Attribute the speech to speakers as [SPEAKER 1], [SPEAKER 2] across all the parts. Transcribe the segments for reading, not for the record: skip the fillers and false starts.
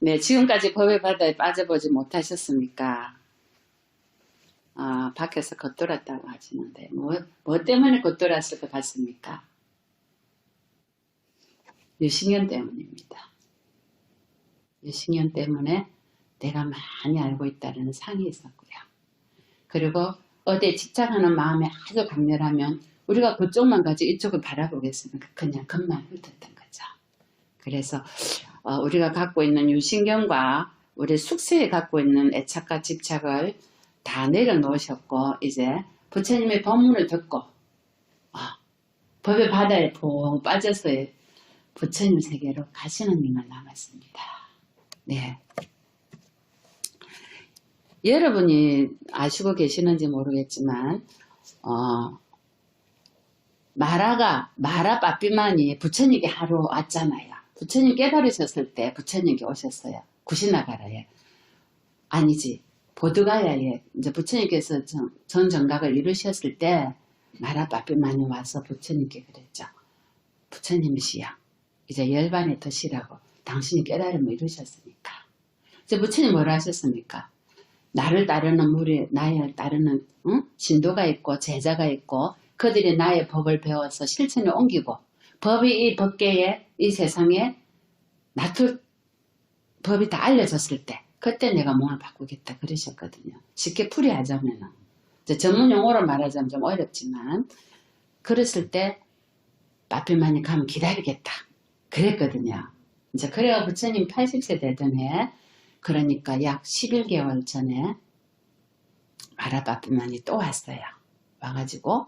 [SPEAKER 1] 네, 지금까지 법의 바다에 빠져보지 못하셨습니까? 밖에서 겉돌았다고 하시는데, 뭐 때문에 겉돌았을 것 같습니까? 유신년 때문입니다. 유신년 때문에 내가 많이 알고 있다는 상이 있었고요. 그리고 어디에 집착하는 마음이 아주 강렬하면 우리가 그쪽만 가지 이쪽을 바라보겠습니까? 그냥 겉만 훑었던 거죠. 그래서 우리가 갖고 있는 유신경과 우리 숙세에 갖고 있는 애착과 집착을 다 내려놓으셨고 이제 부처님의 법문을 듣고 법의 바다에 푹 빠져서 부처님 세계로 가시는 님만 남았습니다. 네. 여러분이 아시고 계시는지 모르겠지만 마라 빠삐만이 부처님께 하러 왔잖아요. 부처님 깨달으셨을 때 부처님께 오셨어요. 구시나가라에. 아니지. 보드가야에 이제 부처님께서 전 정각을 이루셨을 때 마라 빠삐만이 와서 부처님께 그랬죠. 부처님이시여. 이제 열반에 드시라고. 당신이 깨달음을 이루셨으니까. 이제 부처님 뭐라 하셨습니까? 나를 따르는 무리, 나를 따르는 신도가 있고 제자가 있고 그들이 나의 법을 배워서 실천에 옮기고 법이 이 법계에 이 세상에 법이 다 알려졌을 때 그때 내가 몸을 바꾸겠다 그러셨거든요. 쉽게 풀이하자면은 전문 용어로 말하자면 좀 어렵지만 그랬을 때 빠삐만이 가면 기다리겠다 그랬거든요. 이제 그래가 부처님 80세 되던 해 그러니까 약 11개월 전에 마라 빠삐만이 또 왔어요. 와가지고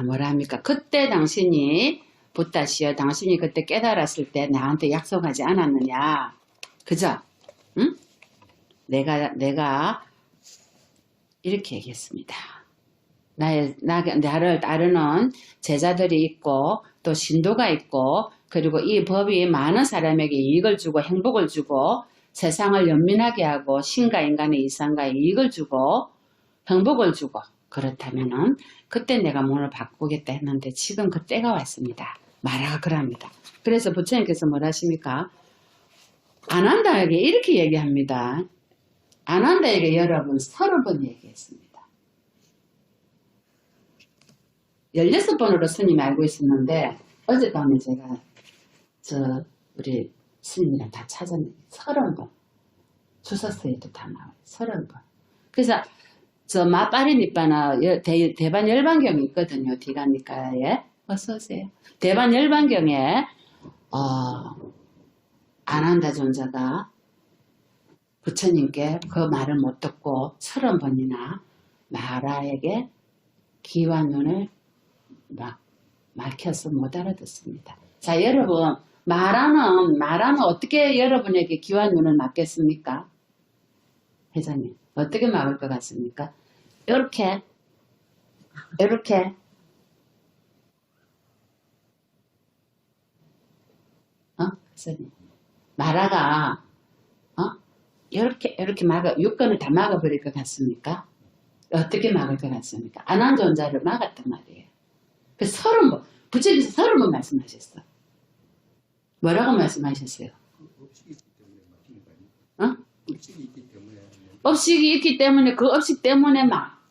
[SPEAKER 1] 뭐라 합니까? 그때 당신이 붓다시여 당신이 그때 깨달았을 때 나한테 약속하지 않았느냐. 그죠? 응? 내가 이렇게 얘기했습니다. 나를 따르는 제자들이 있고 또 신도가 있고 그리고 이 법이 많은 사람에게 이익을 주고 행복을 주고 세상을 연민하게 하고 신과 인간의 이상과 이익을 주고 행복을 주고 그렇다면은 그때 내가 몸을 바꾸겠다 했는데 지금 그 때가 왔습니다. 마라가 그럽니다. 그래서 부처님께서 뭘 하십니까? 아난다에게 이렇게 얘기합니다. 아난다에게 여러분 30번 얘기했습니다. 16번으로 스님이 알고 있었는데 어젯밤에 제가 우리 스님이랑 다 찾았는데 30번 주서서에도 다 나와요. 30번. 그래서 마빠리니빠나 대반 열반경이 있거든요. 디가니까에 어서오세요. 대반 열반경에 아난다 존자가 부처님께 그 말을 못 듣고 30번이나 마라에게 귀와 눈을 막 막혀서 못 알아듣습니다. 자, 여러분 마라는 어떻게 여러분에게 귀와 눈을 막겠습니까? 회장님 어떻게 막을 것 같습니까? 이렇게 회장님 마라가 이렇게 육根을 다 막아버릴 것 같습니까? 어떻게 막을 것 같습니까? 아난존자를 막았단 말이에요. 그 30번 부처님께서 30번 말씀하셨어. 뭐라고 말씀하셨어요? 업식이 있기 때문에 그 업식 때문에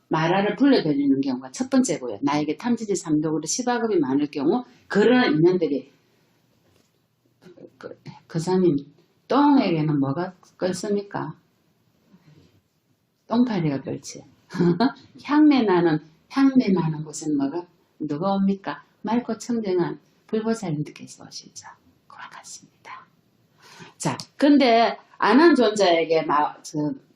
[SPEAKER 1] 마라를 불러들이는 경우가 첫 번째고요. 나에게 탐지지 삼독으로 시바급이 많을 경우 그런 인연들이 그 사님 똥에게는 뭐가 끓습니까? 똥파리가 끓지. 향내 나는 곳은 누가 옵니까? 맑고 청정한 불보살님께서 오시죠. 그와 같습니다. 자, 근데 아는 존자에게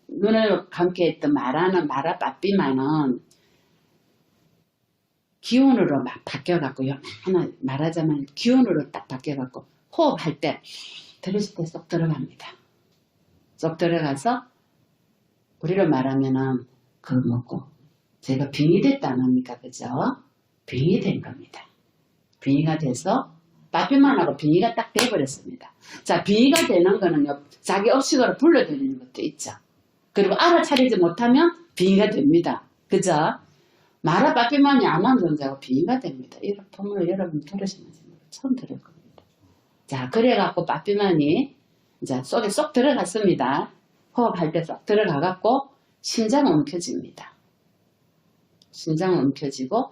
[SPEAKER 1] 눈을 감게 했던 마라 빠삐만은 기운으로 막 바뀌어갖고요. 말하자면 기운으로 딱 바뀌어갖고 호흡할 때 들으실 때 쏙 들어갑니다. 쏙 들어가서 우리로 말하면은 제가 빙이 됐다 안 합니까? 그죠? 빙이 된 겁니다. 빙의가 돼서 빠삐만하고 빙의가 딱 돼버렸습니다. 자, 빙의가 되는 거는요. 자기 업식으로 불러들이는 것도 있죠. 그리고 알아차리지 못하면 빙의가 됩니다. 그죠? 마라 빠삐만이 안한 존재하고 빙의가 됩니다. 이런 법문을 여러분 들으시는지 처음 들을 겁니다. 자, 그래갖고 빠삐만이 이제 속에 쏙 들어갔습니다. 호흡할 때 쏙 들어가갖고 심장은 움켜집니다. 심장은 움켜지고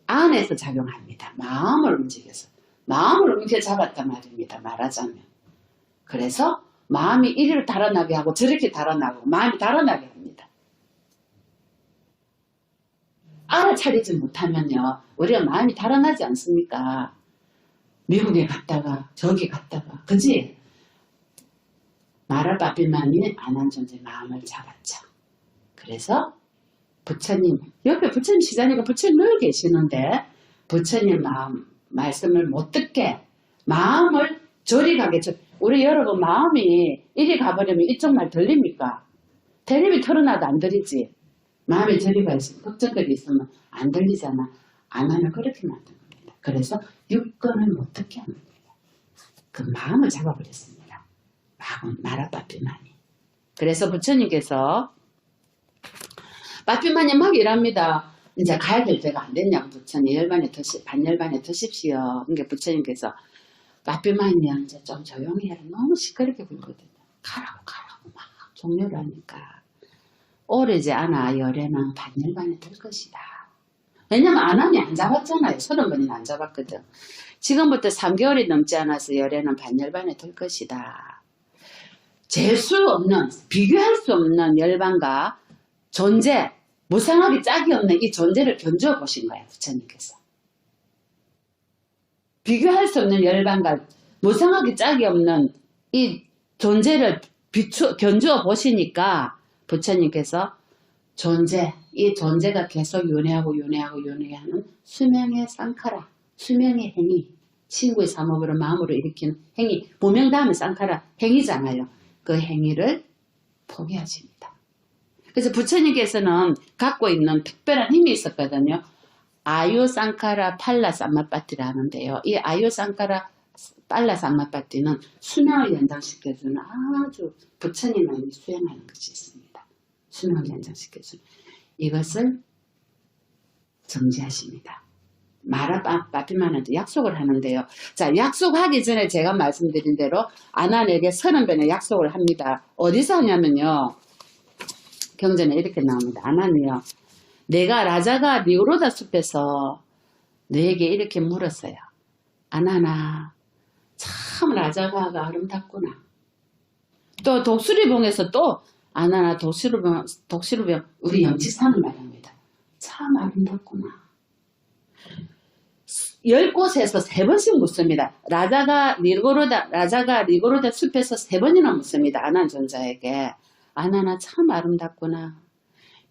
[SPEAKER 1] 안에서 작용합니다. 마음을 움직여서. 마음을 움켜잡았단 말입니다. 말하자면. 그래서 마음이 이리로 달아나게 하고 저렇게 달아나고 마음이 달아나게 합니다. 알아차리지 못하면요. 우리가 마음이 달아나지 않습니까? 미국에 갔다가 저기 갔다가 그지? 마라바비만이 안한존재 마음을 잡았죠. 그래서 부처님 옆에 부처님 시자니까 부처님 늘 계시는데 부처님 말씀을 못 듣게 마음을 저리 가게 우리 여러분 마음이 이리 가버리면 이쪽 말 들립니까? 텔레비 틀어놔도 안 들리지. 마음에 저리 가 있으면 걱정거리 있으면 안 들리잖아. 안 하면 그렇게 만든 겁니다. 그래서 육根을 못 듣게 하는 거예요. 그 마음을 잡아버렸습니다. 마라바피만이. 그래서 부처님께서 바피만이 막 일합니다. 이제 가야 될 때가 안 됐냐고 부처님 반열반에 드십시오. 그러니까 부처님께서 바피만이야 이제 좀 조용히 해라. 너무 시끄럽게 굴거든요. 가라고 막 종료를 하니까 오래지 않아 열에는 반열반에 들 것이다. 왜냐면 안 하면 안 잡았잖아요. 30번이나 안 잡았거든. 지금부터 3개월이 넘지 않아서 열에는 반열반에 들 것이다. 잴 수 없는 비교할 수 없는 열반과 존재 무상하게 짝이 없는 이 존재를 견주어 보신 거예요. 부처님께서. 비교할 수 없는 열반과 무상하게 짝이 없는 이 존재를 견주어 보시니까 부처님께서 이 존재가 계속 윤회하고 윤회하는 수명의 쌍카라, 수명의 행위, 친구의 사목으로 마음으로 일으키는 행위, 무명 다음에 쌍카라 행위잖아요. 그 행위를 포기하십니다. 그래서 부처님께서는 갖고 있는 특별한 힘이 있었거든요. 아유쌍카라 팔라 삼마빠띠라 하는데요. 이 아유쌍카라 팔라 삼마빠띠는 수명을 연장시켜주는 아주 부처님만이 수행하는 것이 있습니다. 수명을 연장시켜주는 이것을 정지하십니다. 마라바피만한테 약속을 하는데요. 자, 약속하기 전에 제가 말씀드린 대로 아난에게 30번의 약속을 합니다. 어디서 하냐면요. 경전에 이렇게 나옵니다. 아난이요. 내가 라자가 니오로다 숲에서 너에게 이렇게 물었어요. 아난아, 참 라자가가 아름답구나. 또 독수리봉에서 또 아난아 독수리봉 우리 영치산을 말합니다. 참 아름답구나. 10곳에서 3번씩 묻습니다. 라자가 리고로다 숲에서 3번이나 묻습니다. 아난 존자에게. 아나나 참 아름답구나.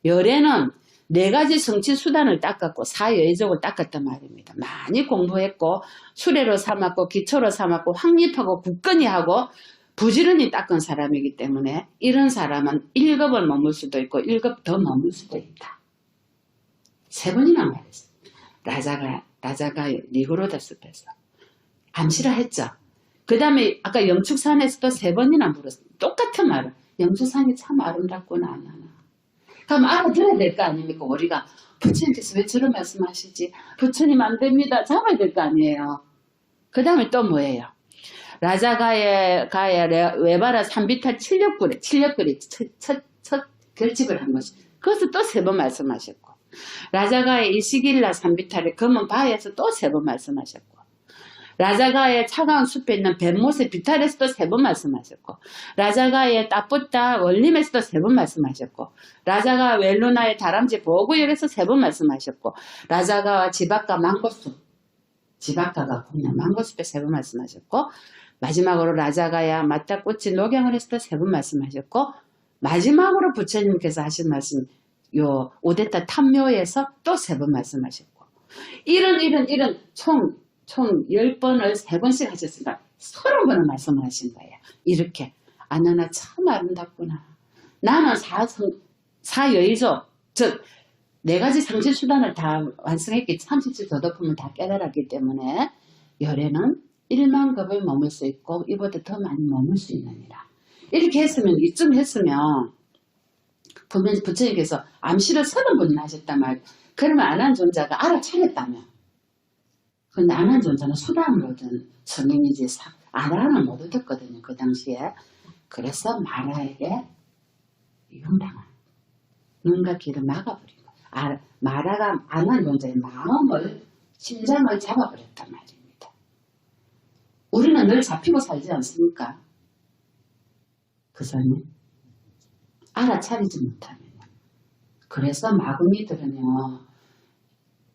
[SPEAKER 1] 열에는 4가지 성취 수단을 닦았고 사여의족을 닦았단 말입니다. 많이 공부했고 수레로 삼았고 기초로 삼았고 확립하고 굳건히 하고 부지런히 닦은 사람이기 때문에 이런 사람은 1급을 머물 수도 있고 1급 더 머물 수도 있다. 3번이나 말했어요. 라자가 리고로다 숲에서 암시라 했죠. 그 다음에 아까 영축산에서도 3번이나 물었어요. 똑같은 말을. 영축산이 참 아름답구나. 아나나. 그럼 알아들어야 될 거 아닙니까? 우리가 부처님께서 왜 저런 말씀하시지? 부처님 안 됩니다. 잡아야 될 거 아니에요. 그 다음에 또 뭐예요? 라자가의 외바라 삼비탈 칠력구리 첫 결집을 한 것이. 그것을 또 3번 말씀하셨고 라자가의 일시길라 삼비탈의 검은 바위에서 또 3번 말씀하셨고 라자가의 차가운 숲에 있는 뱀못의 비탈에서도 3번 말씀하셨고 라자가의 따뿌따 원림에서도 3번 말씀하셨고 라자가 웰루나의 다람쥐 보호구역에서 3번 말씀하셨고 라자가와 지박가 망고숲 지박가가 그냥 망고숲에 3번 말씀하셨고 마지막으로 라자가야 마타꽃이 녹양을 해서도 3번 말씀하셨고 마지막으로 부처님께서 하신 말씀 요 오데타 탐묘에서 또 3번 말씀하셨고 이런 총 10번을 3번씩 하셨으니까 30번을 말씀을 하신 거예요. 이렇게 아나나 참 아름답구나. 나는 사여의조 즉 4가지 상실 수단을 다 완성했기 30주 도덕품을 다 깨달았기 때문에 열에는 1만 급을 머물 수 있고 이보다 더 많이 머물 수 있느니라. 이렇게 했으면 이쯤 했으면 분명히 부처님께서 암시를 30번이나 하셨단 말이에요. 그러면 안한 존자가 알아차렸다면 근데 안한 존자는 수단으로든 성인이지 아라는 못 얻었거든요. 그 당시에. 그래서 마라에게 이용당한 눈과 귀를 막아버린 거예요. 마라가 아난 존재의 마음을 심장을 잡아버렸단 말입니다. 우리는 늘 잡히고 살지 않습니까? 그사님 알아차리지 못하면요. 그래서 마구니들은요.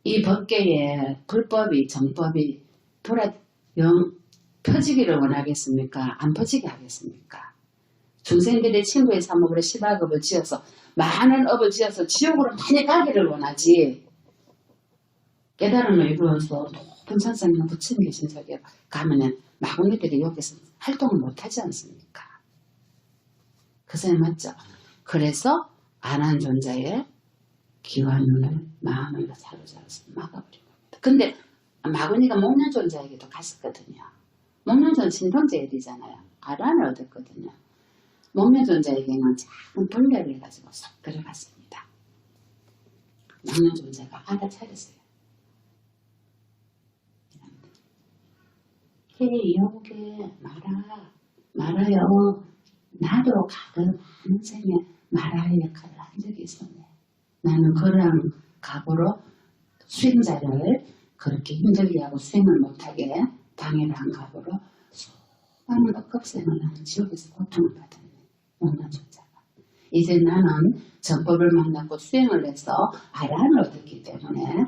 [SPEAKER 1] 이 법계에 불법이 정법이 퍼지기를 원하겠습니까? 안 퍼지게 하겠습니까? 중생들의 친구의 사목으로 10악업을 지어서 많은 업을 지어서 지옥으로 많이 가기를 원하지. 깨달음을 이루어서 높은 천상에 있는 부처님 계신 저기에 가면은 마구니들이 여기서 활동을 못하지 않습니까? 그 소리 맞죠? 그래서 안한 존재의 귀와 눈을 마음을 사로잡아서 막아버린 겁니다. 근데 마구니가 목련 존재에게도 갔었거든요. 목련 존재 신통제 일이잖아요. 아란을 얻었거든요. 목련 존재에게는 작은 벌레를 가지고 쏙 들어갔습니다. 목련 존재가 알아차렸어요. 요게 말아요. 나도 가끔 한 생에 말아의 역할을 한 적이 있었네. 나는 그런 각오로 수행자를 그렇게 힘들게 하고 수행을 못하게 방해를 한 각오로 수많은 억겁생을 나는 지옥에서 고통을 받았네. 목련 존재가. 이제 나는 정법을 만났고 수행을 해서 아란을 얻었기 때문에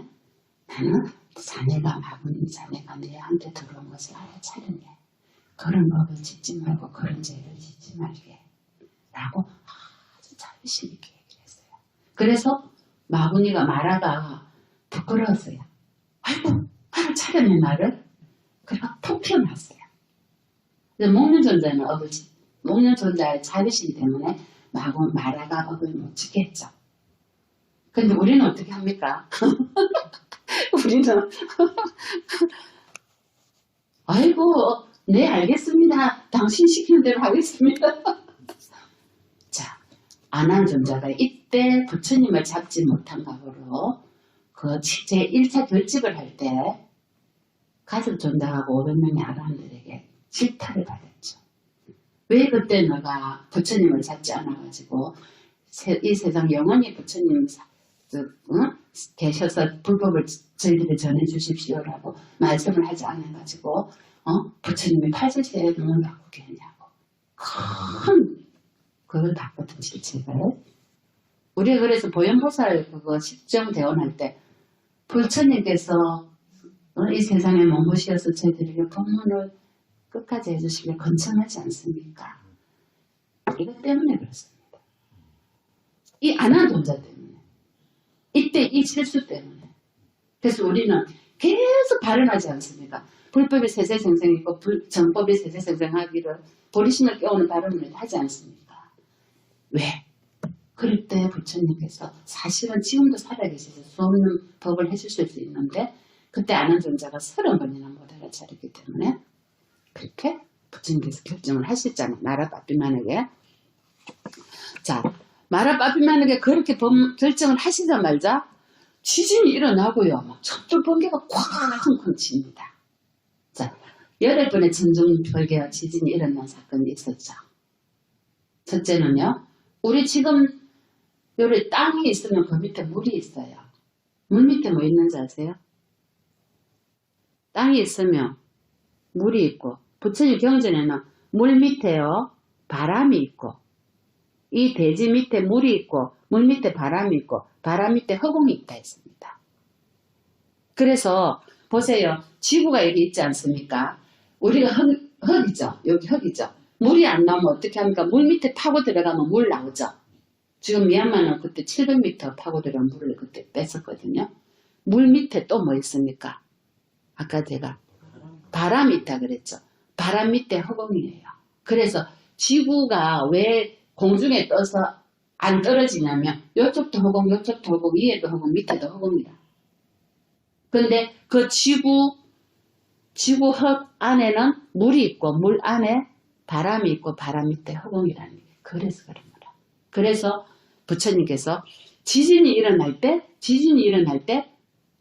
[SPEAKER 1] 나는 자네가 마구니 자네가 내한테 들어온 것을 알아차렸네. 그런 법을 짓지 말고 그런 죄를 짓지 말게 라고 아주 자비심 있게 얘기를 했어요. 그래서 마구니가 마라가 부끄러웠어요. 아이고 알아차렸네 나를. 그리고 푹 피어났어요. 목련 존재는 목련 존재의 자비심 때문에 마라가 업을 못 지게 했죠. 근데 우리는 어떻게 합니까? 우리는 아이고 네 알겠습니다. 당신 시키는 대로 하겠습니다. 자, 안한 존재가 이때 부처님을 잡지 못한 각오로 그 제1차 결집을 할 때 가슴 존재하고 500명의 아라한들에게 질타를 받았죠. 왜 그때 너가 부처님을 잡지 않아가지고 이 세상 영원히 부처님 계셔서 불법을 저희들이 전해주십시오라고 말씀을 하지 않아가지고 부처님이 80세에 눈을 바꾸게 했냐고. 큰 그걸 봤거든 실책을. 우리가 그래서 보현보살 그거 십정대원할 때 부처님께서 이 세상에 몸부시어서 저희들에게 법문을 끝까지 해주시길 건청하지 않습니까? 이것 때문에 그렇습니다. 이 안한 존재 때문에. 이때 이 실수 때문에. 그래서 우리는 계속 발언하지 않습니까? 불법이 세세생생이고 정법이 세세생생하기를 보리심을 깨우는 발언을 하지 않습니까? 왜? 그럴 때 부처님께서 사실은 지금도 살아계셔서 수없는 법을 해주실 수 있는데 그때 아는 존재가 30번이나 못 알아차렸기 때문에 그렇게 부처님께서 결정을 하셨잖아요. 마라빠삐만에게. 자, 마라빠삐만에게 그렇게 결정을 하시자마자 지진이 일어나고요. 막 촛불 번개가 쾅쾅 칩니다. 자, 8번의 천둥 번개와 지진이 일어난 사건이 있었죠. 첫째는요. 우리 지금 여기 땅이 있으면 그 밑에 물이 있어요. 물 밑에 뭐 있는지 아세요? 땅이 있으면 물이 있고 부처님 경전에는 물 밑에요. 바람이 있고 이 대지 밑에 물이 있고 물 밑에 바람이 있고 바람 밑에 허공이 있다 했습니다. 그래서 보세요. 지구가 여기 있지 않습니까? 우리가 흙이죠. 여기 흙이죠. 물이 안 나오면 어떻게 합니까? 물 밑에 파고 들어가면 물 나오죠. 지금 미얀마는 그때 700m 파고 들어간 물을 그때 뺐었거든요. 물 밑에 또 뭐 있습니까? 아까 제가 바람이 있다 그랬죠. 바람 밑에 허공이에요. 그래서 지구가 왜 공중에 떠서 안 떨어지냐면 이쪽도 허공, 이쪽도 허공, 위에도 허공, 밑에도 허공이라. 근데 그 지구 흙 안에는 물이 있고 물 안에 바람이 있고 바람 밑에 허공이라는 게 그래서 그런 거라. 그래서 부처님께서 지진이 일어날 때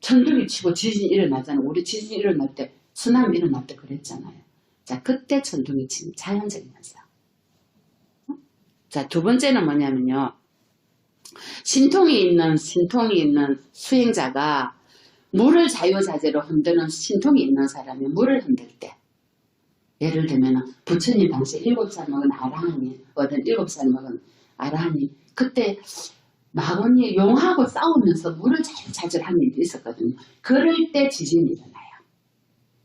[SPEAKER 1] 천둥이 치고 지진이 일어나잖아요. 우리 지진이 일어날 때 쓰나미 일어날 때 그랬잖아요. 자, 그때 천둥이 치는 자연적인 현상. 자, 두 번째는 뭐냐면요. 신통이 있는 수행자가 물을 자유자재로 흔드는 신통이 있는 사람이 물을 흔들 때, 예를 들면 부처님 당시 7살 먹은 아라한이, 어떤 7살 먹은 아라한이 그때 마군이 용하고 싸우면서 물을 자주자주 하는 일이 있었거든요. 그럴 때 지진이 일어나요.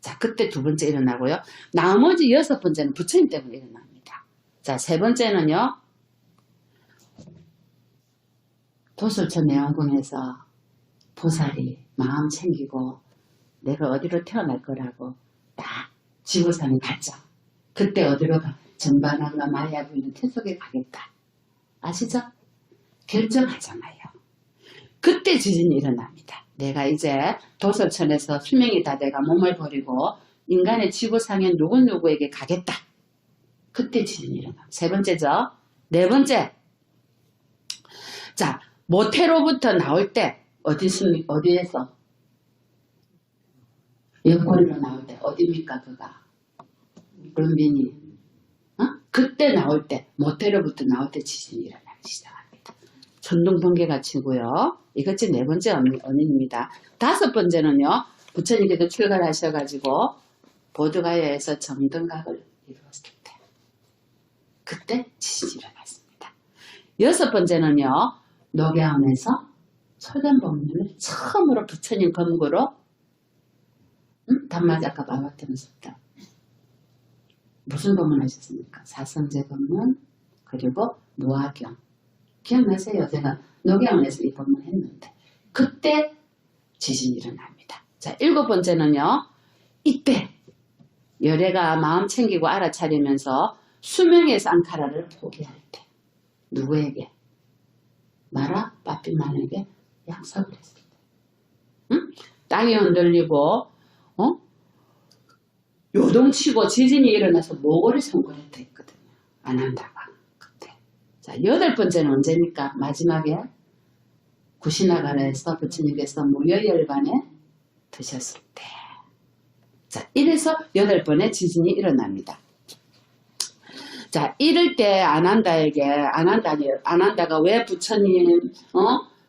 [SPEAKER 1] 자, 그때 두 번째 일어나고요. 나머지 6번째는 부처님 때문에 일어납니다. 자, 세 번째는요. 도솔천 내원궁에서 보살이 마음 챙기고 내가 어디로 태어날 거라고 딱 지구상에 갔죠. 그때 어디로 가? 전반왕과 마야 부인은 태속에 가겠다. 아시죠? 결정하잖아요. 그때 지진이 일어납니다. 내가 이제 도솔천에서 수명이 다 돼가 몸을 버리고 인간의 지구상에 누구누구에게 가겠다. 그때 지진이 일어납니다. 세 번째죠. 네 번째. 자, 모태로부터 나올 때 어디에서? 여권으로 나올 때 어디입니까 그가? 룸비니. 그때 나올 때 모태로부터 나올 때 지진이 일어나기 시작합니다. 천둥번개가 치고요. 이것이 네 번째 원인입니다. 다섯 번째는요. 부처님께서 출가하셔가지고 보드가야에서 정등각을 이루었을 때 그때 지진이 일어났습니다. 여섯 번째는요. 녹야원에서 소견법문을 처음으로 부처님 검구로 담마작가 바바테무스다. 무슨 법문 하셨습니까? 사성제 법문 그리고 무화경. 기억나세요? 제가 녹야원에서 이 법문 했는데 그때 지진이 일어납니다. 자, 일곱 번째는요. 이때 열애가 마음 챙기고 알아차리면서 수명의 쌍카라를 포기할 때 누구에게? 마라 빠삐만에게 약속을 했습니다. 응? 땅이 흔들리고 요동치고 지진이 일어나서 모골이 손거렸다 했거든요. 안 한다가 그때. 자, 여덟 번째는 언제입니까? 마지막에 구시나가라에서 부처님께서 무여열반에 드셨을 때. 자, 이래서 여덟 번의 지진이 일어납니다. 자, 이럴 때 안한다가 왜 부처님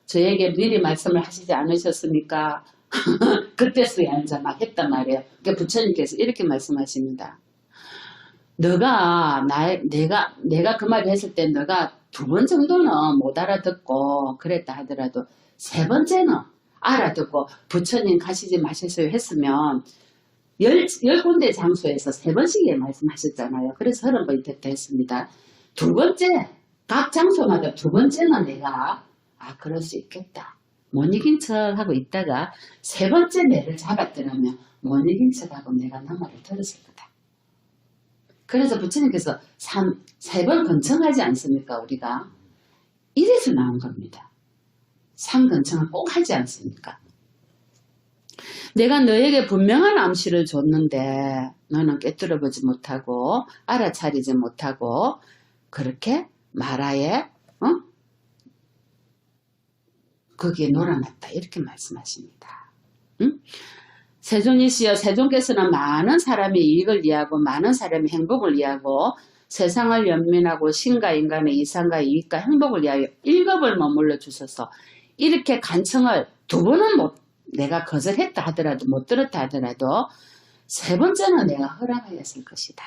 [SPEAKER 1] 저에게 미리 말씀을 하시지 않으셨습니까? 그때서야 이제 막 했단 말이에요. 그러니까 부처님께서 이렇게 말씀하십니다. 내가 그 말을 했을 때 너가 두 번 정도는 못 알아듣고 그랬다 하더라도 세 번째는 알아듣고 부처님 가시지 마셨어요 했으면 열 군데 장소에서 세 번씩에 말씀하셨잖아요. 그래서 30번이 됐다 했습니다. 두 번째, 각 장소마다 두 번째는 내가 그럴 수 있겠다. 못 이긴 척하고 있다가 세 번째 매를 잡았더라면 못 이긴 척하고 내가 그 말을 들었을 거다. 그래서 부처님께서 세 번 근청하지 않습니까? 우리가 이래서 나온 겁니다. 상근청을 꼭 하지 않습니까? 내가 너에게 분명한 암시를 줬는데 너는 깨뜨려보지 못하고 알아차리지 못하고 그렇게 마라에 거기에 놀아놨다 이렇게 말씀하십니다. 응? 세존이시여 세존께서는 많은 사람의 이익을 위하고 많은 사람의 행복을 위하고 세상을 연민하고 신과 인간의 이상과 이익과 행복을 위하여 일겁을 머물러 주셔서 이렇게 간청을 두 번은 내가 거절했다 하더라도 못 들었다 하더라도 세 번째는 내가 허락하였을 것이다.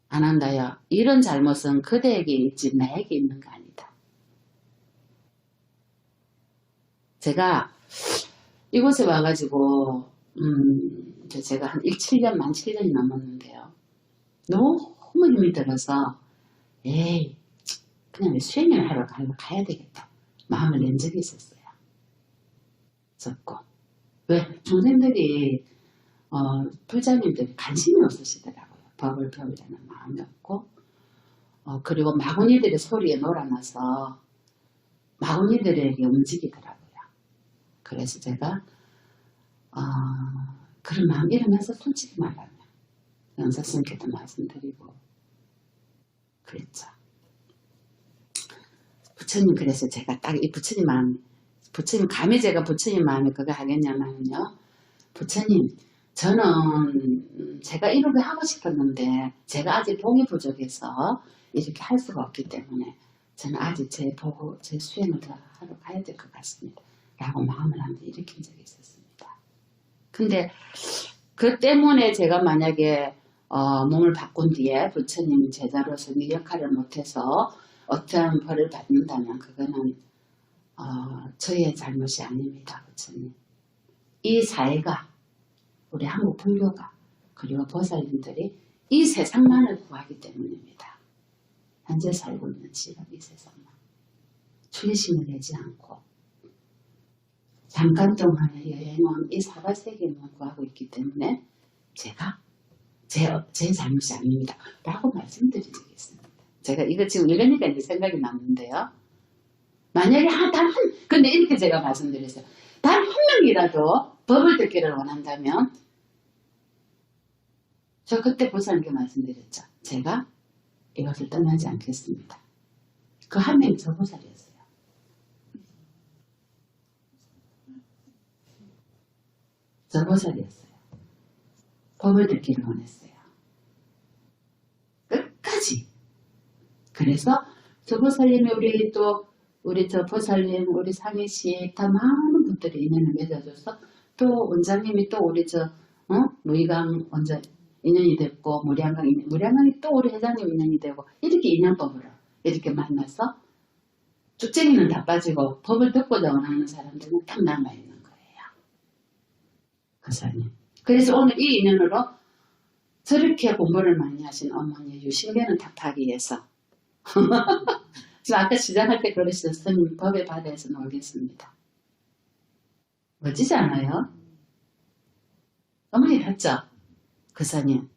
[SPEAKER 1] 안 한다요. 이런 잘못은 그대에게 있지 나에게 있는 거 아니다. 제가 이곳에 와가지고 제가 한 7년, 만 7년이 넘었는데요. 너무 힘이 들어서 에이 그냥 수행을 하러 가야 되겠다. 마음을 낸 적이 있었어요. 왜? 중생들이 불자님들이 관심이 없으시더라고요. 법을 배우려는 마음이 없고 그리고 마구니들의 소리에 놀아나서 마구니들에게 움직이더라고요. 그래서 제가 그런 마음 일어나서 솔직히 말하면 영사스님께도 말씀드리고 그랬죠. 부처님 그래서 제가 딱 이 부처님 마음 부처님 감히 제가 부처님 마음에 그거 하겠냐면요. 부처님 저는 제가 이렇게 하고 싶었는데 제가 아직 복이 부족해서 이렇게 할 수가 없기 때문에 저는 아직 제 수행을 더 하러 가야 될 것 같습니다. 라고 마음을 한번 일으킨 적이 있었습니다. 근데 그 때문에 제가 만약에 몸을 바꾼 뒤에 부처님 제자로서 이 역할을 못해서 어떠한 벌을 받는다면 그거는 저의 잘못이 아닙니다. 부처님. 이 사회가 우리 한국 불교가 그리고 보살님들이 이 세상만을 구하기 때문입니다. 현재 살고 있는 지금 이 세상만 출심을 내지 않고 잠깐 동안의 여행은 이 사바세계만 구하고 있기 때문에 제가 제 잘못이 아닙니다. 라고 말씀드린 적이 있습니다. 제가 이거 지금 읽으니까 이제 생각이 났는데요. 만약에 근데 이렇게 제가 말씀드렸어요. 단 한 명이라도 법을 듣기를 원한다면 저 그때 보살님께 말씀드렸죠. 제가 이것을 떠나지 않겠습니다. 그 한 명이 저 보살이었어요. 저 보살이었어요. 법을 듣기를 원했어요. 끝까지. 그래서 저 보살님이 우리 저 보살님, 우리 상해씨 다 많은 분들이 인연을 맺어줘서 또 원장님이 또 우리 무의강 원장 인연이 됐고 무량강이 또 우리 회장님 인연이 되고 이렇게 인연법으로 이렇게 만나서 쭉쟁이는 다 빠지고 법을 듣고자 원하는 사람들은 딱 남아있는 거예요. 그사님. 그래서 오늘 이 인연으로 저렇게 공부를 많이 하신 어머니 유신되는 답하기 위해서 지금 아까 시작할 때 그러시던 스님 법의 바다에서 놀겠습니다. 멋지지 않아요? 어머니 봤죠? 그사님.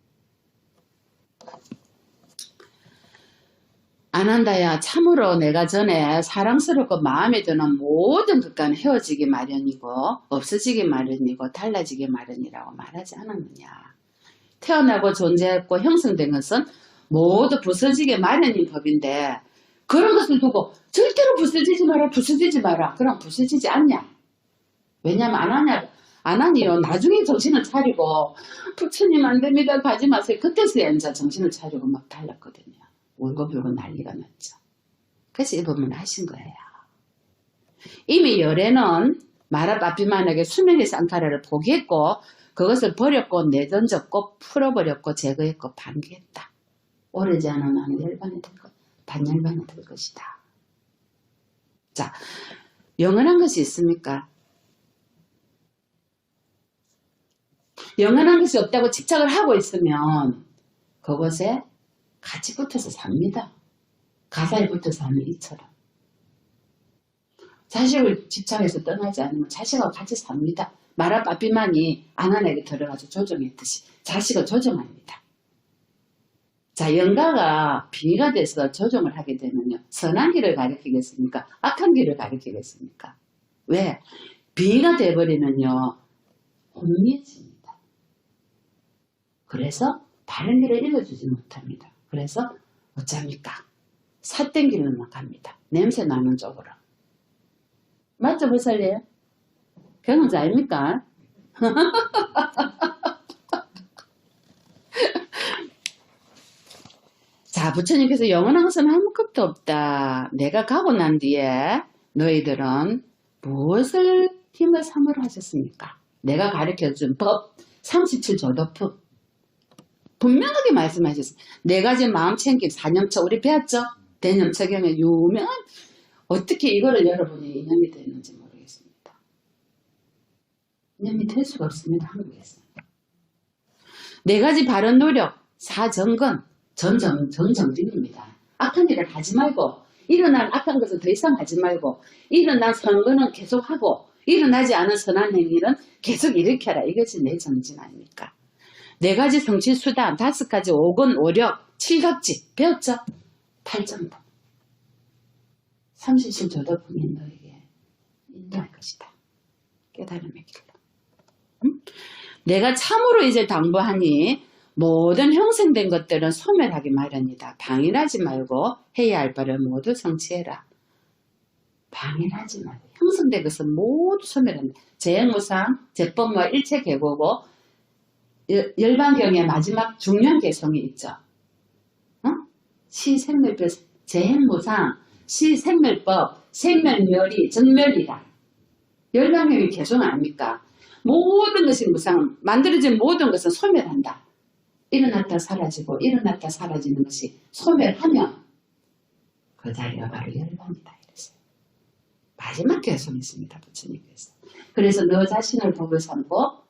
[SPEAKER 1] 안한다야 참으로 내가 전에 사랑스럽고 마음에 드는 모든 것과는 헤어지기 마련이고 없어지기 마련이고 달라지기 마련이라고 말하지 않았느냐. 태어나고 존재했고 형성된 것은 모두 부서지기 마련인 법인데 그런 것을 두고 절대로 부서지지 마라. 그럼 부서지지 않냐. 왜냐면 안 하니요. 나중에 정신을 차리고 부처님 안 됩니다. 가지 마세요. 그때서야 이제 정신을 차리고 막 달랐거든요. 울고불고 난리가 났죠. 그래서 이 법문을 하신 거예요. 이미 열애는 마라바피만에게 수명의 쌍카라를 포기했고 그것을 버렸고 내던졌고 풀어버렸고 제거했고 반기했다. 오래지 않아 나는 반열반이 될 것이다. 자, 영원한 것이 있습니까? 영원한 것이 없다고 집착을 하고 있으면 그것에 같이 붙어서 삽니다. 가사에 붙어서 하는 이처럼. 자식을 집착해서 떠나지 않으면 자식하고 같이 삽니다. 마라바비만이 아난에게 들어가서 조정했듯이 자식을 조정합니다. 자, 영가가 빙의가 돼서 조정을 하게 되면요. 선한 길을 가리키겠습니까? 악한 길을 가리키겠습니까? 왜? 빙의가 돼버리면요. 혼미해집니다. 그래서 바른 길을 읽어주지 못합니다. 그래서 어쩝니까? 삿된 길로만 갑니다. 냄새 나는 쪽으로. 맞죠, 보살님? 경험자 아닙니까? 자, 부처님께서 영원한 것은 아무것도 없다. 내가 가고 난 뒤에 너희들은 무엇을 힘을 삼으러 하셨습니까? 내가 가르쳐준 법 37조도품 분명하게 말씀하셨어요. 네 가지 마음 챙김 4념처 우리 배웠죠? 대념처경에 유명한 어떻게 이거를 여러분이 인연이 됐는지 모르겠습니다. 인연이 될 수가 없습니다. 한국에서. 네 가지 바른 노력 4정근 정정진입니다. 악한 일을 하지 말고 일어난 악한 것을 더 이상 하지 말고 일어난 선거는 계속하고 일어나지 않은 선한 행위는 계속 일으켜라. 이것이 내 정진 아닙니까? 네 가지 성취수단 5가지 5근 5력 7각지 배웠죠? 8정도 37조도품이 너에게 인도할 것이다. 깨달음의 길로. 내가 참으로 이제 당부하니 모든 형성된 것들은 소멸하기 마련이다. 방일하지 말고 해야 할 바를 모두 성취해라. 방일하지 말고 형성된 것은 모두 소멸한다. 재행무상, 제법과 일체계고고 열반경의 마지막 중요한 개성이 있죠. 시생멸법, 재행무상, 시생멸법, 생멸멸이 정멸이다. 열반경의 개성 아닙니까? 모든 것이 무상, 만들어진 모든 것은 소멸한다. 일어났다 사라지고 일어났다 사라지는 것이 소멸하면 그 자리가 바로 열반이다. 이랬어요. 마지막 개성이 있습니다. 부처님께서. 그래서 너 자신을 법을 삼고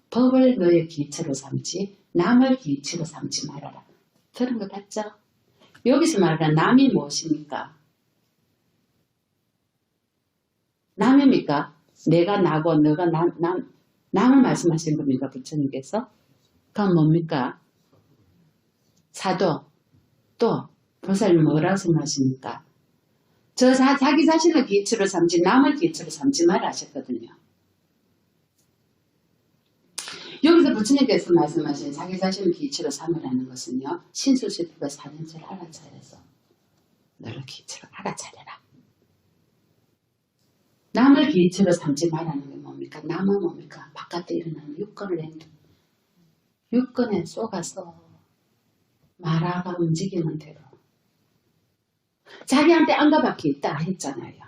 [SPEAKER 1] 법을 너의 기초로 삼지 남을 기초로 삼지 말아라. 들은 거 같죠? 여기서 말하는 남이 무엇입니까? 남입니까? 내가 나고 너가 남을 말씀하신 겁니까? 부처님께서? 그건 뭡니까? 사도 또 보살님 뭐라고 말씀하십니까? 자기 자신을 기초로 삼지 남을 기초로 삼지 말아 하셨거든요. 여기서 부처님께서 말씀하신 자기 자신을 기초로 삼으라는 것은요. 신수시피가 4년째를 알아차려서 너를 기초로 알아차려라. 남을 기초로 삼지 말라는 게 뭡니까? 남은 뭡니까? 바깥에 일어나는 육건을 행동. 육건에 쏘가서 말아가 움직이는 대로. 자기한테 안과 밖에 있다 했잖아요.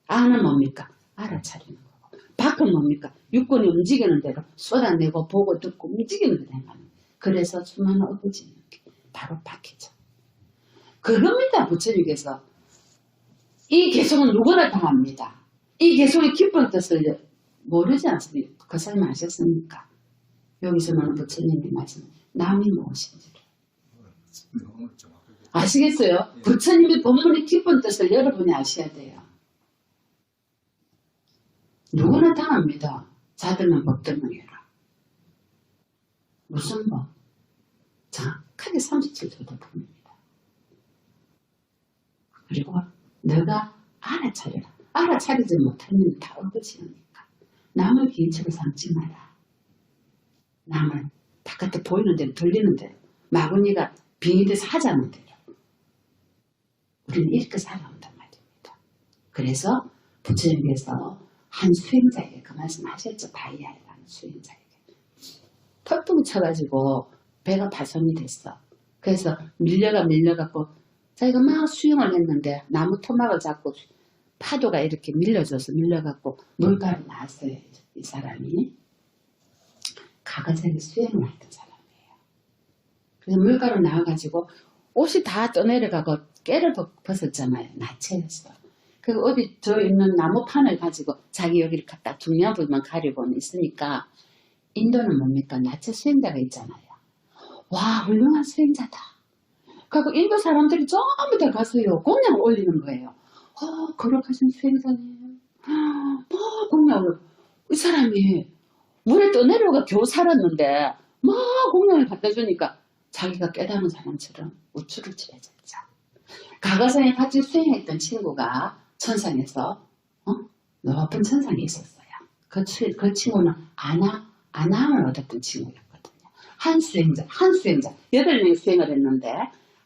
[SPEAKER 1] 안은 뭡니까? 알아차리는 거고. 밖은 뭡니까? 육건이 움직이는 대로 쏟아내고 보고 듣고 움직이는 대로 행하는. 그래서 수많은 어부지는 게 바로 밖이죠. 그겁니다. 부처님께서. 이 개성은 누구나 다 압니다. 이 개성의 깊은 뜻을 모르지 않습니까? 그 사람 아셨습니까? 여기서는 부처님이 말씀, 남이 무엇인지를. 아시겠어요? 예. 부처님의 본문의 깊은 뜻을 여러분이 아셔야 돼요. 누구나 다 압니다. 자들만 법들만 해라. 무슨 법? 정확하게 37조도 법입니다. 그리고 너가 알아차려라. 알아차리지 못하면 다 얽어지니까. 남을 기초로 삼지 마라. 남을 바깥에 보이는 대로 들리는 대로 마구니가 빙의돼서 하자는 대로 우리는 이렇게 살아온단 말입니다. 그래서 부처님께서 한 수행자에게 그 말씀 하셨죠. 다이아라는 수행자에게 펄떡 쳐가지고 배가 파손이 됐어. 그래서 밀려갖고 자기가 막 수영을 했는데 나무 토막을 잡고 파도가 이렇게 밀려갖고 물가로 나왔어요. 이 사람이 가가지고 수행을 했던 사람이에요. 그래서 물가로 나와가지고 옷이 다 떠내려가고 깨를 벗었잖아요. 나체였어. 그리고 어디 저 있는 나무판을 가지고 자기 여기를 갖다 중요한 부분만 가리고는 있으니까 인도는 뭡니까? 나체 수행자가 있잖아요. 와 훌륭한 수행자다. 그리고 인도 사람들이 전부 다 가서요 공양을 올리는 거예요. 거룩하신 수행자님. 공양을 이 사람이 물에 떠내려가 겨우 살았는데 막 공양을 갖다 주니까 자기가 깨달은 사람처럼 우쭐우쭐해졌죠. 가가상에 같이 수행했던 친구가 천상에서 높은 천상에 있었어요. 그 친구는 아나함을 얻었던 친구였거든요. 한 수행자 8명이 수행을 했는데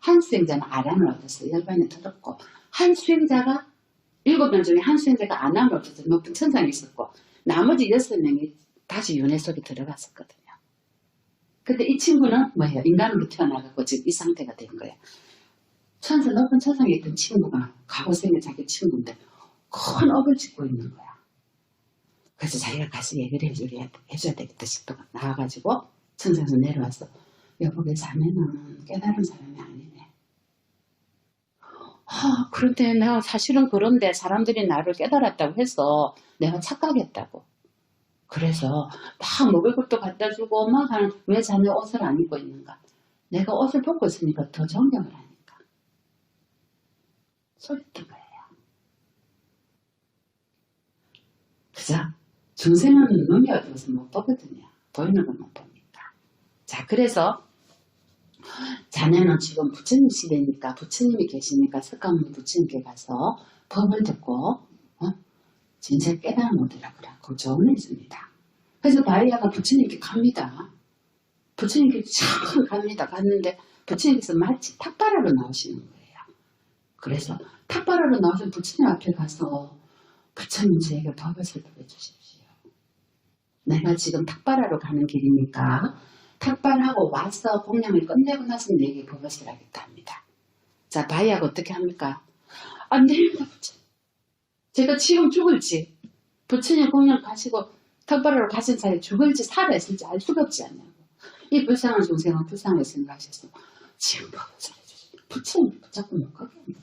[SPEAKER 1] 한 수행자는 아람을 얻었어요. 열반에 들었고 한 수행자가 7명 중에 한 수행자가 아나함을 얻어서 높은 천상에 있었고 나머지 6명이 다시 윤회 속에 들어갔었거든요. 근데 이 친구는 뭐예요? 인간으로 태어나갖고 지금 이 상태가 된 거예요. 높은 천상에 있던 친구가 과거생의 자기 친구인데 큰 업을 짓고 있는 거야. 그래서 자기가 가서 얘기를 해줘야 되겠다 싶다가 나와가지고 천상에서 내려와서 여보게 자네는 깨달은 사람이 아니네. 그런데 나 사실은 그런데 사람들이 나를 깨달았다고 해서 내가 착각했다고. 그래서 막 먹을 것도 갖다 주고 막 하는 왜 자네 옷을 안 입고 있는가? 내가 옷을 벗고 있으니까 더 존경을 하니까. 소리던 거예요. 그죠? 중생은 눈이 어두워서 못 보거든요. 보이는 건 못 봅니다. 자, 그래서 자네는 지금 부처님 시대니까 부처님이 계시니까 석가모니 부처님께 가서 법을 듣고 진짜 깨달음 얻으라 그러고 조언해 줍니다. 그래서 다이아가 부처님께 갑니다. 부처님께 참 갑니다. 갔는데 부처님께서 마치 탁발하러 나오시는 거예요. 그래서 탁발하러 나오신 부처님 앞에 가서 부처님 저에게 법을 설법해 주십시오. 내가 지금 탁발하러 가는 길이니까 탁발하고 와서 공양을 끝내고 나서 내게 그것을 하겠다 합니다. 자, 바야가 어떻게 합니까? 안 됩니다, 부처님. 제가 지금 죽을지, 부처님 공양 가시고 탁발하러 가신 사이에 죽을지 살아있을지 알 수가 없지 않냐고. 이 불쌍한 중생은 불쌍하게 생각하셔서 지금 그것을 해주시고 부처님 붙잡고 못 가게 합니다.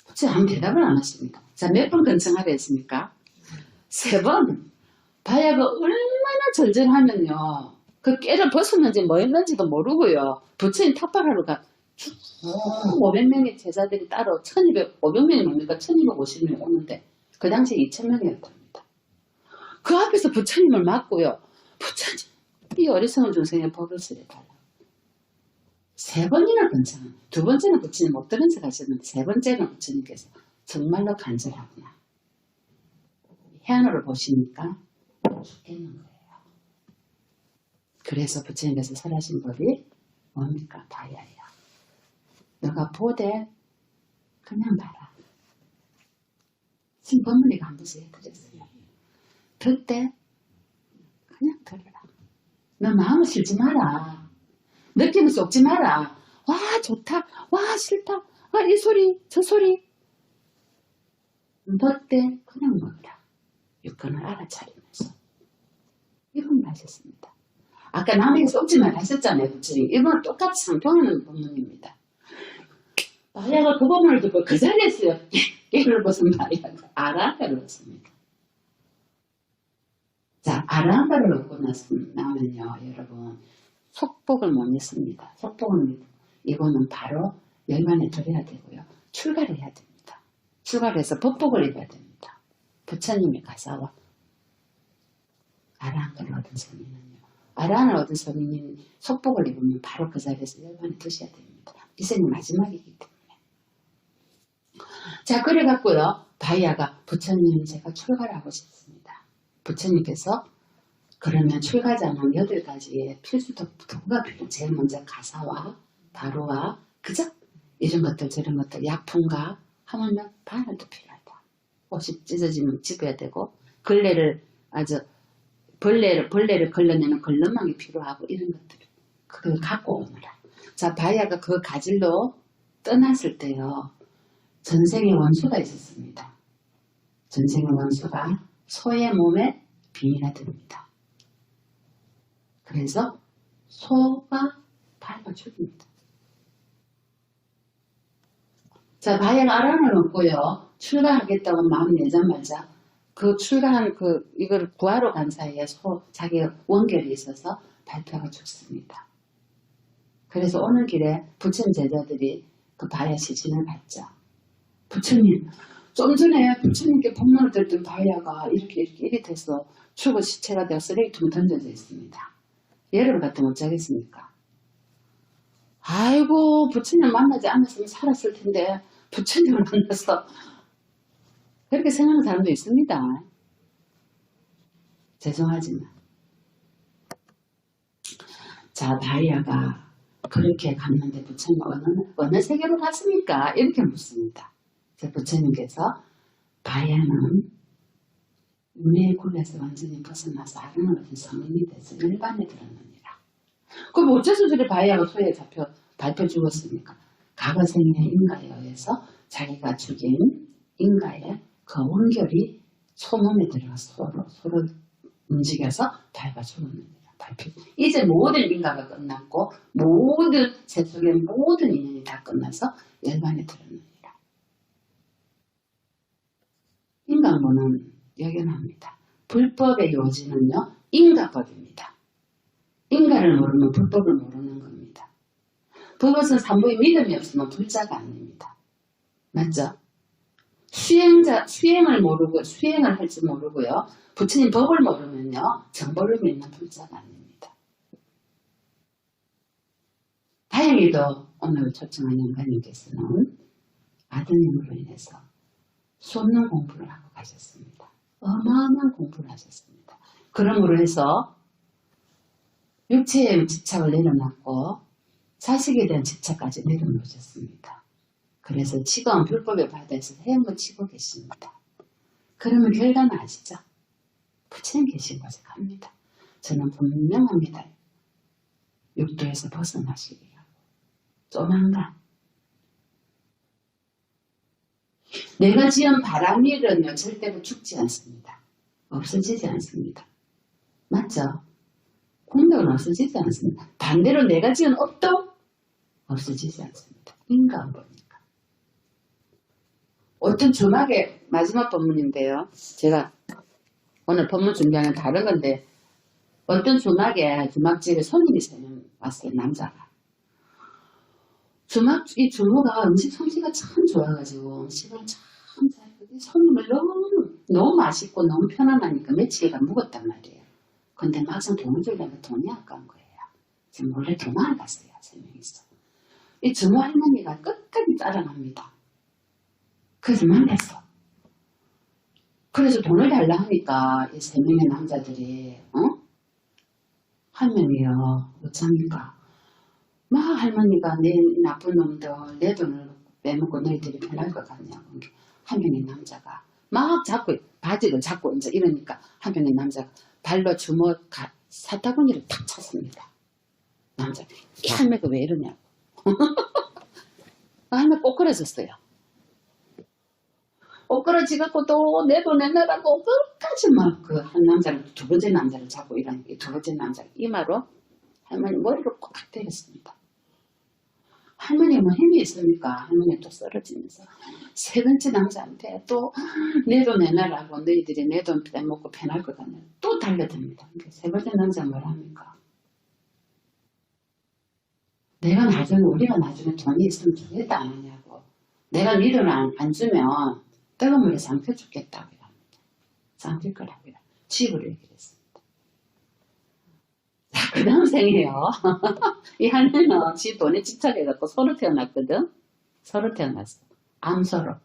[SPEAKER 1] 부처님 아무 대답을 안 하십니다. 자, 몇 번 근청하려 했습니까? 3번. 바야가 얼마나 절절하면요. 그 깨를 벗었는지 뭐 했는지도 모르고요. 부처님 탁발하러 가. 500명의 제자들이 따로 500명이 뭡니까? 1250명이 오는데 그 당시에 2000명이었답니다. 그 앞에서 부처님을 맞고요. 부처님, 이 어리석은 중생의 법을 쓰려달라. 3번이나 근처는, 2번째는 부처님 못 들은 척 하셨는데 3번째는 부처님께서 정말로 간절하구나. 해안으로 보시니까 죽겠는 거예요. 그래서 부처님께서 설하신 법이 뭡니까? 바야예요. 너가 보되 그냥 봐라. 지금 법문이가 한 번씩 해드렸어요. 듣되 그냥 들어라. 너 마음을 실지 마라. 느낌을 쏟지 마라. 와 좋다. 와 싫다. 아 이 소리 저 소리. 듣되 그냥 먹으라. 육건을 알아차리면서. 이건 마셨습니다. 아까 남에게 쏟지 말라 하셨잖아요. 부처님. 이건 똑같이 상통하는 법문입니다. 바야가 그 법문을 듣고 그 자리에서요. 깨를 벗은 바야가 아라한바를 얻습니다. 자, 아라한바를 얻고 나면요. 여러분 속복을 못 믿습니다. 속복을 이거는 바로 열반에 들여야 되고요. 출가를 해야 됩니다. 출가를 해서 법복을 입어야 됩니다. 부처님의 가사와 아라한바를 얻은 성인은요. 아라한을 얻은 성인이 속복을 입으면 바로 그 자리에서 열반에 드셔야 됩니다. 이생이 마지막이기 때문에. 자, 그래갖고요. 바야가 부처님 제가 출가를 하고 싶습니다. 부처님께서 그러면 출가자는 8가지의 필수 덕후가 필요. 제일 먼저 가사와 바로와 그죠? 이런 것들 저런 것들 약품과 하물며 바늘도 필요하다. 옷이 찢어지면 집어야 되고 벌레를 걸러내는 걸러망이 필요하고 이런 것들 그걸 갖고 오느라. 자, 바야가 그 가질로 떠났을 때요. 전생의 원수가 있었습니다. 전생의 원수가 소의 몸에 빙의가 됩니다. 그래서 소가 바야가 죽입니다. 자, 바야가 아란을 얻고요. 출가하겠다고 마음 내자마자 그 출가한 이걸 구하러 간 사이에 자기 원결이 있어서 발표가 죽습니다. 그래서 오는 길에 부처님 제자들이 그 바야 시신을 봤죠. 부처님, 좀 전에 부처님께 법문을 들었던 바야가 이렇게 돼서 죽어 시체가 되어 쓰레기통에 던져져 있습니다. 여러분 같으면 어쩌겠습니까? 아이고, 부처님 만나지 않았으면 살았을 텐데 부처님을 만나서 그렇게 생각하는 사람도 있습니다. 죄송하지만. 자, 바야가 그렇게 갔는데 부처님 어느 세계로 갔습니까? 이렇게 묻습니다. 부처님께서 바야는 윤회의 굴에서 완전히 벗어나서 아름을 얻은 성인이 돼서 일반에 들었느니라. 그럼 어째서 저리 바야가 소에 잡혀 밟혀 죽었습니까? 과거 생의 인가에 의해서 자기가 죽인 인가의 그 원결이 소몸에 들어가서 소를 움직여서 밟아 죽었느니라. 이제 모든 인가가 끝났고 모든 세속의 모든 인연이 다 끝나서 열반에 들었느니라. 인간문은 여견합니다. 불법의 요지는요. 인가법입니다. 인가를 모르면 불법을 모르는 겁니다. 그것은 산부의 믿음이 없으면 불자가 아닙니다. 맞죠? 수행을 모르고 수행을 할 줄 모르고요. 부처님 법을 모르면요. 정법을 믿는 불자가 아닙니다. 다행히도 오늘 초청한 영가님께서는 아드님으로 인해서 수없는 공부를 하고 가셨습니다. 어마어마한 공부를 하셨습니다. 그러므로 해서 육체의 집착을 내려놨고 자식에 대한 집착까지 내려놓으셨습니다. 그래서 지금 불법의 바다에서 헤엄을 치고 계십니다. 그러면 결과는 아시죠? 부처님 계신 곳에 갑니다. 저는 분명합니다. 육도에서 벗어나시기 하고 조만간 내가 지은 바람일은요 절대로 죽지 않습니다. 없어지지 않습니다. 맞죠? 공덕은 없어지지 않습니다. 반대로 내가 지은 업도 없어지지 않습니다. 인간 보니까. 어떤 주막에 마지막 법문인데요. 제가 오늘 법문 준비하는 다른 건데 어떤 주막에 주막집에 손님이 3명 왔어요. 남자가. 이 주모가 음식 솜씨가 참 좋아가지고 음식을 참 잘하거든요. 손님을 너무 맛있고 너무 편안하니까 며칠이가 묵었단 말이에요. 근데 막상 돈을 주려면 돈이 아까운 거예요. 지금 몰래 도망을 갔어요. 3명이서. 이 주모 할머니가 끝까지 따라갑니다. 그래서 만났어. 그래서 돈을 달라 하니까 이 3명의 남자들이 한 명이요. 어쩝니까? 막 할머니가 내 나쁜 놈들 내 돈을 빼먹고 너희들이 편할 것 같냐고. 한 명의 남자가 막 잡고 바지를 잡고 이제 이러니까 한 명의 남자가 발로 주먹 사타구니를 탁 찼습니다. 남자 이 할매가 왜 이러냐고. 할매 꼬꾸라졌어요. 꼬꾸라지갖고 또 내 돈 내놔라고 끝까지 막 그 한 남자를 두 번째 남자를 잡고 이러니까 두 번째 남자가 이마로 할머니 머리를 꽉 때렸습니다. 할머니가 뭐 힘이 있습니까? 할머니가 또 쓰러지면서 세 번째 남자한테 또 내 돈 내놔라고 너희들이 내 돈 빼먹고 편할 것 같네. 또 달려듭니다. 세 번째 남자가 뭐랍니까? 우리가 나중에 돈이 있으면 주겠다 안 하냐고. 내가 네 돈을 안 주면 뜨거운 물에 잠겨 죽겠다고 합니다. 잠길 거라고요. 집으로 얘기를 했습니다. 자, 그 다음 생이에요. 이 할매는 지 돈에 집착해갖고 서로 태어났거든. 서로 태어났어. 암서로.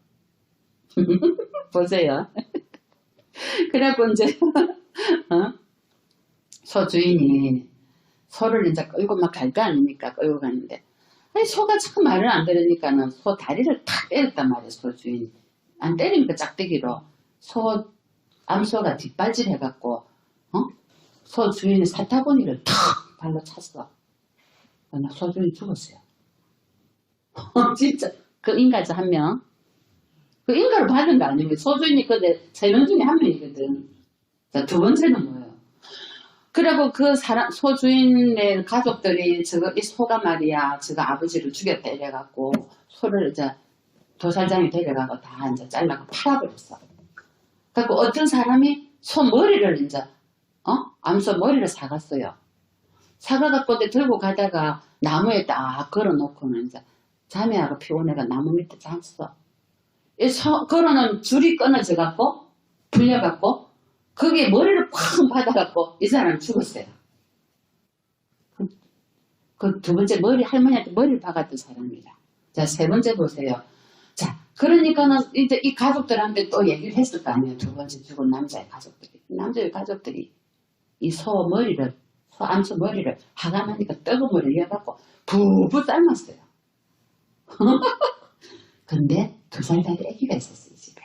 [SPEAKER 1] 보세요. 그래갖고 이제 소 주인이 소를 이제 끌고 막 갈 거 아닙니까? 끌고 가는데 소가 자꾸 말을 안 들으니까는 소 다리를 탁 때렸단 말이에요. 소 주인이. 안 때리니까 짝대기로 암소가 뒷발질 해갖고 소 주인의 사타구니를 탁 발로 찼어. 소 주인이 죽었어요. 진짜 그 인가자 한 명. 그 인가를 받은 거 아니에요. 소 주인이 그때 3명 중에 한 명이거든. 자, 두 번째는 뭐예요? 그리고 그 소 주인의 가족들이 이 소가 말이야 저거 아버지를 죽였다 이래갖고 소를 이제 도살장에 데려가고 다 이제 잘라고 팔아버렸어. 그래갖고 어떤 사람이 소 머리를 이제 암소 머리를 사갔어요. 사가갖고 들고 가다가 나무에 딱 걸어놓고는 이제 자매하고 피곤해가 나무 밑에 잤어. 걸어놓은 줄이 끊어져갖고 풀려갖고 거기에 머리를 쾅 받아갖고 이 사람이 죽었어요. 그 두 번째 할머니한테 머리를 박았던 사람이라. 자, 세 번째 보세요. 자, 그러니까는 이제 이 가족들한테 또 얘기를 했을 거 아니에요. 두 번째 죽은 남자의 가족들이 이 소 암소 머리를 하가마니까 뜨거운 물을 이어갖고 부부 삶았어요. 근데 2살짜리 아기가 있었어요, 집에.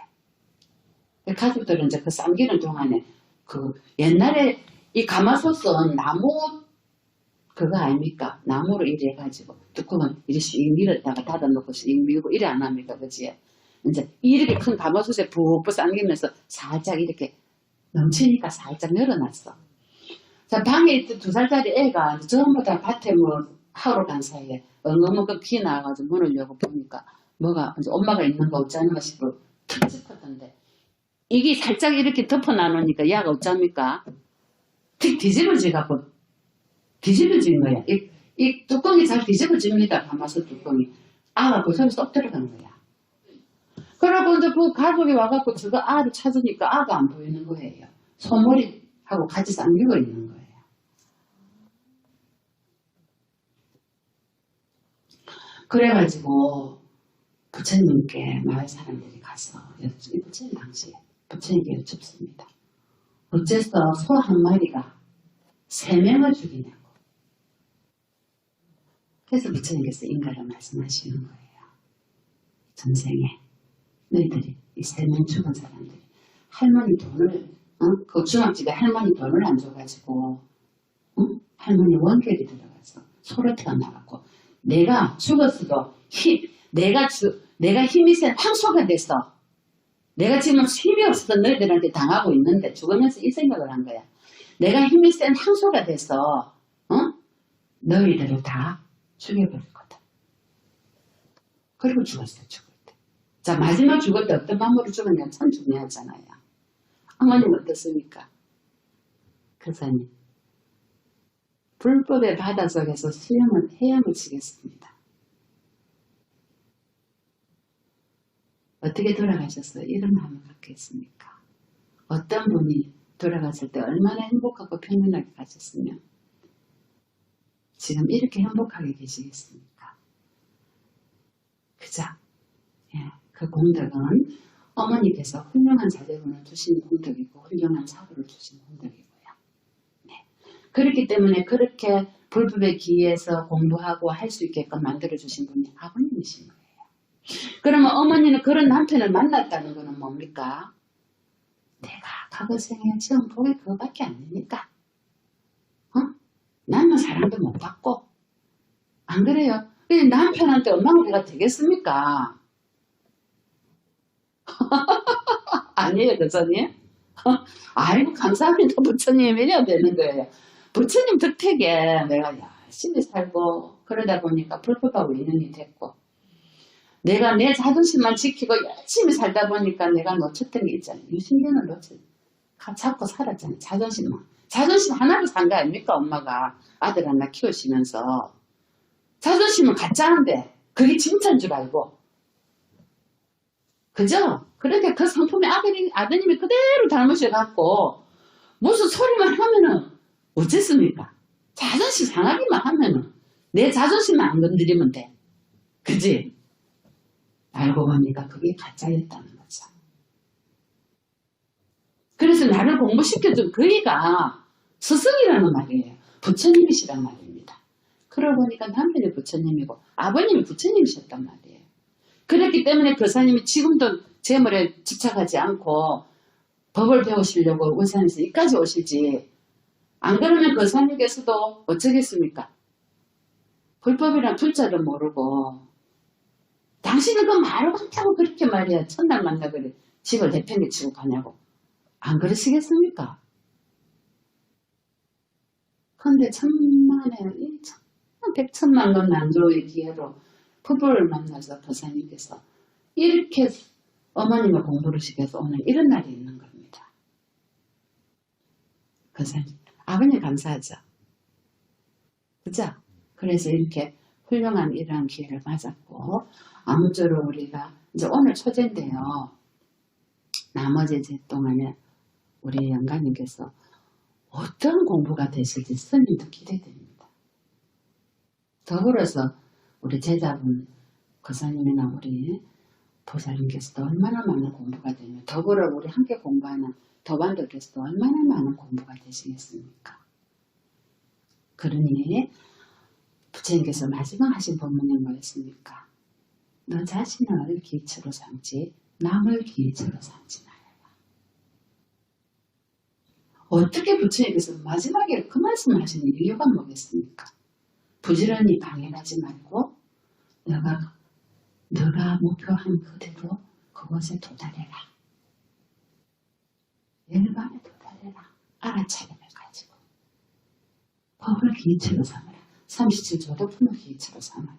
[SPEAKER 1] 가족들은 이제 그 삶기는 동안에 옛날에 이 가마솥은 나무 그거 아닙니까? 나무로 이래 해가지고 뚜껑을 이렇게 밀었다가 닫아놓고 밀고 이래 안 합니까? 그치? 이제 이렇게 큰 가마솥에 푹푹 삶기면서 살짝 이렇게 넘치니까 살짝 열어놨어. 자, 방에 있던 2살짜리 애가 전부 다 밭에 하러 간 사이에 엉엉엉 피 나와가지고 문을 열고 보니까 뭐가 이제 엄마가 있는 거 없잖아 싶고 툭 짚었던데 이게 살짝 이렇게 덮어놔놓으니까 야가 어쩝니까? 뒤집어져갖고 뒤집어진 거야. 이 뚜껑이 잘 뒤집어집니다. 가마솥 뚜껑이. 아가 그 속에 쏙 들어간 거야. 그러고 이제 그 가족이 와갖고 저거 알을 찾으니까 아가 안 보이는 거예요. 소머리하고 같이 잠기고 있는 거예요. 그래가지고 부처님께 마을 사람들이 가서 부처님 당시에 부처님께 여쭙습니다. 어째서 소 한 마리가 3명을 죽이냐고. 그래서 부처님께서 인가를 말씀하시는 거예요. 전생에 너희들이 이 3명 죽은 사람들이 할머니 돈을 그 중학집에 할머니 돈을 안 줘가지고 할머니 원결이 들어가서 소로 태어나갖고 내가 죽었어도 내가 힘이 센 황소가 됐어. 내가 지금 힘이 없어서 너희들한테 당하고 있는데 죽으면서 이 생각을 한 거야. 내가 힘이 센 황소가 돼서 너희들을 다 죽여버릴 거다. 그리고 죽었어. 죽을 때. 자, 마지막 죽을 때 어떤 방법으로 죽었냐 참 중요하잖아요. 어머님 어떻습니까? 그사님 불법의 바닷속에서 헤엄을 치겠습니다. 어떻게 돌아가셨어요? 이런 마음을 갖고 있습니까? 어떤 분이 돌아갔을 때 얼마나 행복하고 평안하게 가셨으면 지금 이렇게 행복하게 계시겠습니까? 그죠? 예, 그 공덕은 어머니께서 훌륭한 자제분을 주신 공덕이고 훌륭한 사고를 주신 공덕이고요. 네. 그렇기 때문에 그렇게 불법의 기에서 공부하고 할 수 있게끔 만들어주신 분이 아버님이신 거예요. 그러면 어머니는 그런 남편을 만났다는 것은 뭡니까? 내가 과거 생에 지은 복이 그거밖에 안 됩니까? 나는 사랑도 못 받고 안 그래요? 남편한테 엄마가 되겠습니까? 아니에요, 부처님? 아이고, 감사합니다, 부처님. 이래야 되는 거예요. 부처님 덕택에 내가 열심히 살고, 그러다 보니까 불법하고 인연이 됐고, 내가 내 자존심만 지키고 열심히 살다 보니까 내가 놓쳤던 게 있잖아요. 유신견을 잡고 살았잖아요. 자존심만. 자존심 하나로 산 거 아닙니까, 엄마가. 아들 하나 키우시면서. 자존심은 가짜인데, 그게 진짜인 줄 알고. 그죠? 그러니까 그 성품에 아드님이 그대로 닮으셔갖고 무슨 소리만 하면은 어쨌습니까? 자존심 상하기만 하면은 내 자존심만 안 건드리면 돼. 그지? 알고 보니까 그게 가짜였다는 거죠. 그래서 나를 공부시켜준 그이가 스승이라는 말이에요. 부처님이시란 말입니다. 그러고 보니까 남편이 부처님이고 아버님이 부처님이셨단 말이에요. 그렇기 때문에 교사님이 지금도 재물에 집착하지 않고 법을 배우시려고 의산에서 여기까지 오실지 안 그러면 교사님께서도 어쩌겠습니까? 불법이란 불자도 모르고 당신은 그 말을 많다고 그렇게 말이야. 첫날 만나 그래 집을 내팽개치고 가냐고 안 그러시겠습니까? 근데 천만에 백천만 원 난조의 기회로 부부를 만나서 도사님께서 이렇게 어머님을 공부를 시켜서 오늘 이런 날이 있는 겁니다. 도사님, 아버님 감사하죠? 그죠? 그래서 이렇게 훌륭한 이러한 기회를 맞았고 아무쪼록 우리가 이제 오늘 초제인데요. 나머지 제 동안에 우리 영가님께서 어떤 공부가 되실지 스님도 기대됩니다. 더불어서 우리 제자분 거사님이나 우리 보살님께서도 얼마나 많은 공부가 되며 더불어 우리 함께 공부하는 도반들께서도 얼마나 많은 공부가 되시겠습니까? 그러니 부처님께서 마지막 하신 법문이 뭐였습니까? 너 자신을 기초로 삼지 남을 기초로 삼지 말아라. 어떻게 부처님께서 마지막에 그 말씀을 하시는 이유가 뭐겠습니까? 부지런히 방해하지 말고 너가 목표한 그대로 그것에 도달해라. 열반에 도달해라. 알아차림을 가지고 법을 기초로 삼아라. 37조도 품을 기초로 삼아라.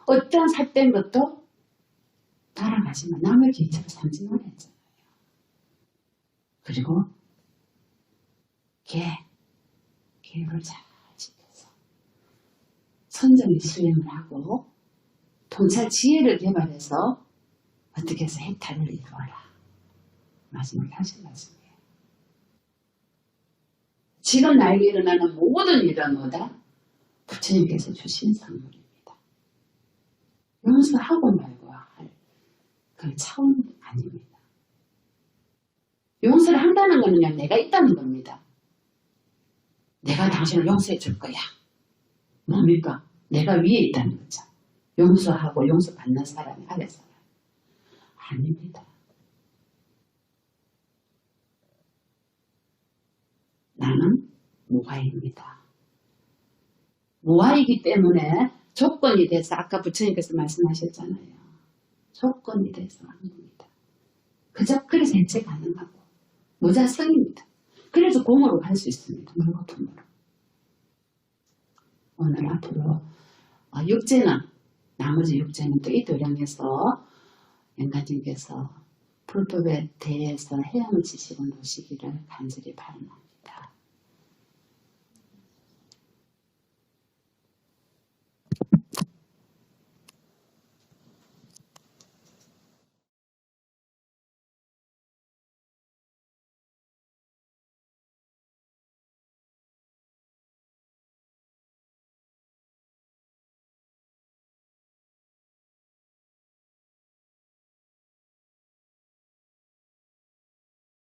[SPEAKER 1] 어떠한 삿된 것도 따라가지만 남을 기초로 삼지 말았잖아요. 그리고 계획을 잘 지켜서 선정의 수행을 하고 통찰 지혜를 개발해서 어떻게 해서 해탈을 이루어라. 마지막에 하신 말씀이에요. 지금 나에게 일어나는 모든 일은 뭐다? 부처님께서 주신 선물입니다. 용서하고 말고 할 그 차원 아닙니다. 용서를 한다는 것은 그냥 내가 있다는 겁니다. 내가 당신을 용서해 줄 거야. 뭡니까? 내가 위에 있다는 거죠. 용서하고 용서받는 사람이 아래서 아닙니다. 나는 무화입니다. 무화이기 때문에 조건이 돼서 아까 부처님께서 말씀하셨잖아요. 조건이 돼서 한 겁니다. 그래서 해체 가능하고 무자성입니다. 그래서 공으로 갈 수 있습니다. 물거품으로. 오늘 앞으로 육체는 나머지 육체는 또 이 도량에서 인간님께서 불법에 대해서 헤엄을 치시고 노시기를 간절히 바랍니다.